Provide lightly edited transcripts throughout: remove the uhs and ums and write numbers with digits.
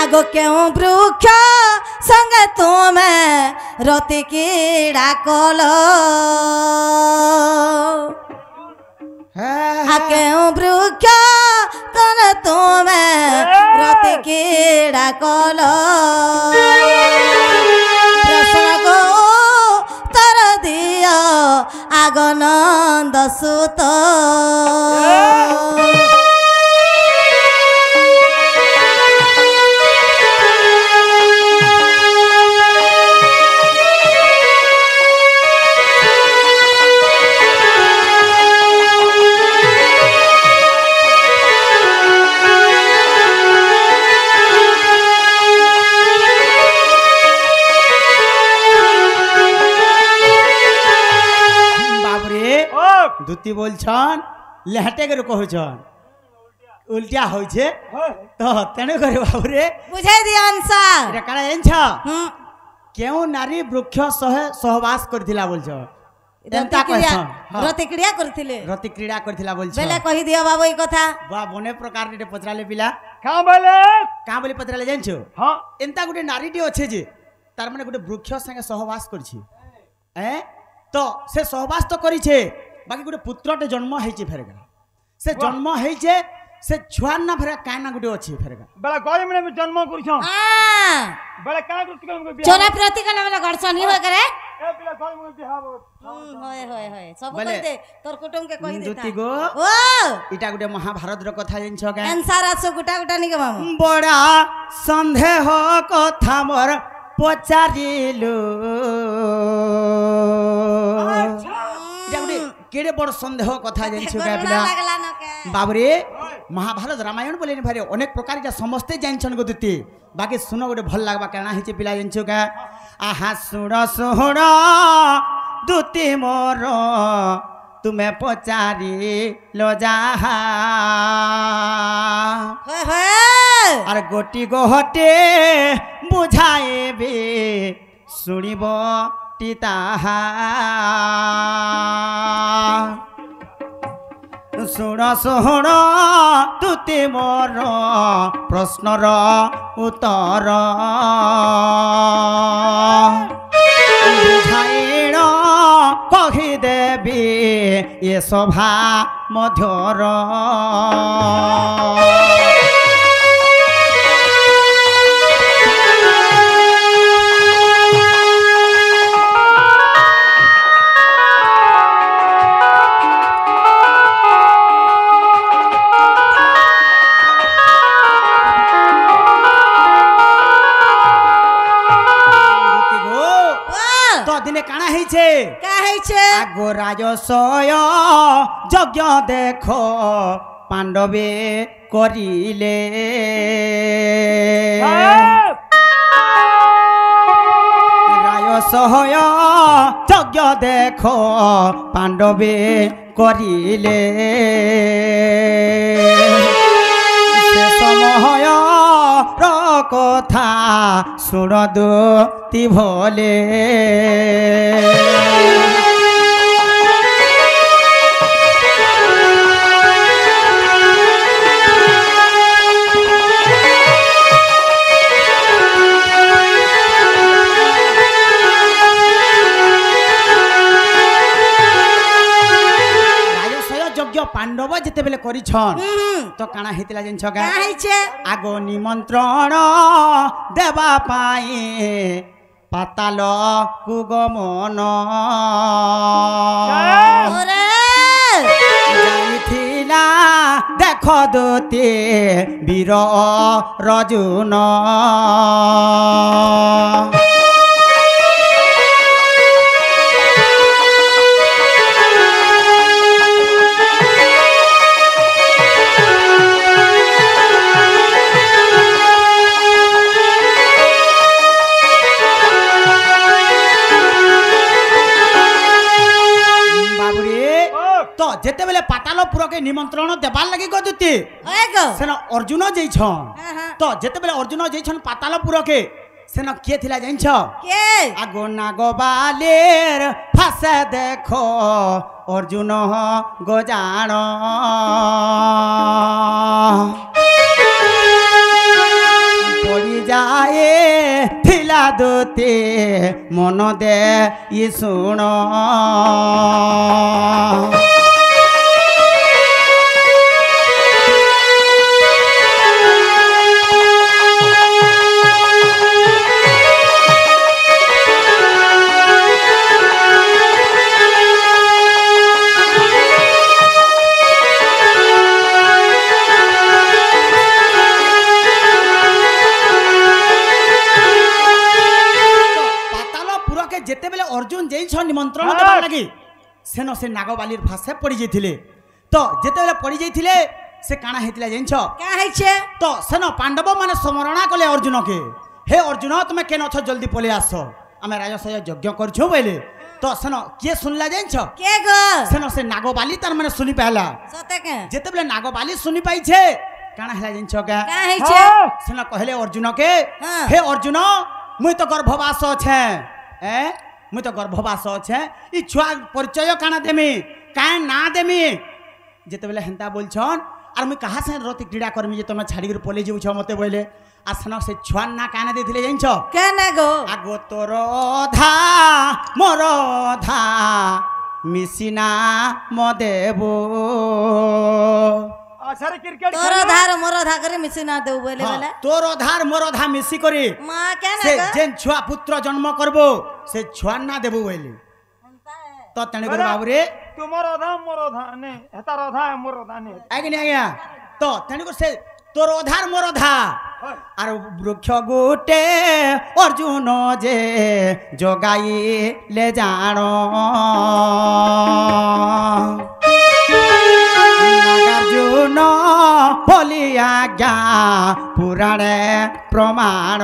आगो क्यों वृक्ष संग तुम्हें रति कीड़ा कोलो क्यों वृक्ष तन तुम्हें रति कीड़ा कोलो प्रश्न को तर दियो आगो नंद सुत दूती बोलछन लेहटे के कहछन उल्टा होइछे तो तेने करे बाबू रे बुझाई दिया आंसर एटा काना जानछ केउ नारी वृक्ष सह सहवास करथिला बोलछ एंता कहछन रति क्रीड़ा करथिले बोलछ बेले कहि दिया बाबू ई कथा बा बने प्रकार रे पचराले पिला का बोले पचराले जानछ हां एंता गुटे नारीटी अच्छे जे तार माने गुटे वृक्ष संगे सहवास करछि तो से सहवास तो करिछे बाकी गोटे पुत्रटे जन्म हेचे फेरगा से जन्म हेचे से छुआ ना फेर काना गोटे अछि फेरगा बड़ा गई में जन्म करछन हां बड़ा का करछ के चोरा प्रति का नाम गड़सन ही हो करे ए पिला गई में बिहाव होय सब कहि दे तोर कुटुम के कहि दे दूती गो ओ इटा गोटे महाभारत रो कथा जिनछ का आंसर आसो गुटा गुटा नि के मामू बड़ा संदेह कथा मोर पचारिलु केड़े बड़ संदेह कथा जानछु का पिला बाबरे महाभारत रामायण बोले भारी अनेक प्रकार जा समस्ते जानछन गो दुती बाकी सुनो गोटे भल लागबा केना हिचे पिला जानछु का आहा सुण सुण दुती मोर तुम्हें पचारी लो जाहा अरे गोटी गोहटे बुझाए बे सुनिब टीताहा शुण शुण तुते मोर प्रश्नर उत्तर बुझाइण कहिदेवी ये सभा मध्यर आगो राजसय यज्ञ देख पांडवे करिले राजसय यज्ञ देख पांडवे करिले समय कथा शुण दूती भले पांडव जिते बेले करिछन तो काना हेतिला जिनछ का आगो निमंत्रण देवा पाई पाताल कुगमन जाइथिला देख दूती वीर अर्जुन जेते बेले पातालपुर के निमंत्रण देबार लगी गदुती सेन अर्जुन जइछन तो जेते बेले अर्जुन जइछन पातालपुर के सेन के थिला जानिछ के आगो नागबालेर फासे देखो अर्जुन गजान पड़ी দুতে মন দে ই শুণ যেতেবেলে অর্জুন যেইছ নিমন্ত্রণ দেবার লাগি সেন সে নাগবালির ভাষে পড়ি যাইছিলে তো যেতেবেলে পড়ি যাইছিলে সে কাଣା হইতিলা জানিছ কা হইছে তো সেন পাণ্ডব মানে স্মরণা কলে অর্জুনকে হে অর্জুন তুমি কেন অছ জলদি পলে আস আমি রাজসয় যজ্ঞ করছু বলে তো সেন কিয়ে শুনলা জানিছ কে গো সেন সে নাগবালি তার মানে শুনি পাইলা সতে কে যেতেবেলে নাগবালি শুনি পাইছে কাଣା হেলা জানিছ কা হইছে সেন কহলে অর্জুনকে হ্যাঁ। হে অর্জুন মুই তো গর্ভবাস আছে মুই তো গর্ভবাস আছে ই ছুয়া পরিচয় কাଣା দেমি কাঁ না দেমি যেতেবেলে হেন্তা বলছন আর মুই কাহা সাথে রতি ক্রীড়া করমি যে তুমি ছাড়ি করে পলে যাউছ মতে বলে আর সেন সে ছুয়ার না কানা দিয়েছিলে জানিছ কেন গো আগ তোর ধা মোর ধা মিশিনা মদেব আছারে ক্রিকেট তোর ধার মোর ধা করে মিশি না দেউ বলে বলে তোর ধার মোর ধা মিশি করে মা কেন সে গো যেন ছুয়া পুত্র জন্ম করব সে ছুয়ার না দেবু বলে তো তেনে করে বাবুরে তোমার অধা মোর অধা নে হেতার অধা মোর অধা নে আগে আজ্ঞা তো তেনে করে সে তোর অধার মোর অধা আর বৃক্ষ গোটে অর্জুন যে জগাইলে জাণ নাগার্জুন বলি আজ্ঞা পুরাণে প্রমাণ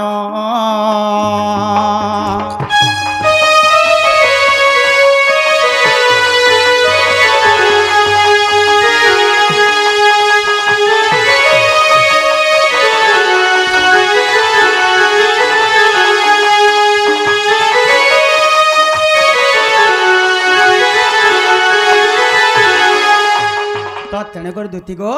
তেণুকর দুতি গো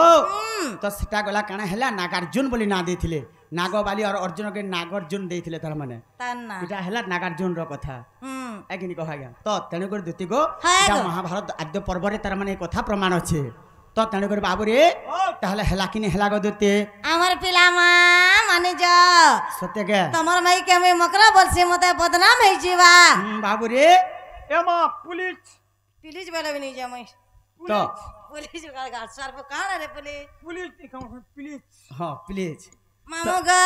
তো সেটা গলা কাଣା হেলা নাগার্জুন বলি না দিয়েছিলে নাগবালি আর অর্জুনকে নাগার্জুন দিয়েছিলে তার মানে তার না এটা হেলা নাগার্জুন র কথা একদিন কহা গা তো তেণুকর দুতি গো হ্যাঁ এটা গো। মহাভারত আদ্য পর্বরে তার মানে এই কথা প্রমাণ আছে তো তেণুকর বাবুরে তাহলে হেলা কিনি হেলা গো দুতি আমার পিলা মা মানে যা সত্যি কে তোমার মাই কে আমি মকরা বলছি মতে বদনাম হইছি বা বাবুরে এমা পুলিশ পুলিশ বলে বনি জামাই তো পুলিশ গাড় সার কাণ রে পুলিশ পুলিশ পুলিশ হ্যাঁ প্লিজ মামু গো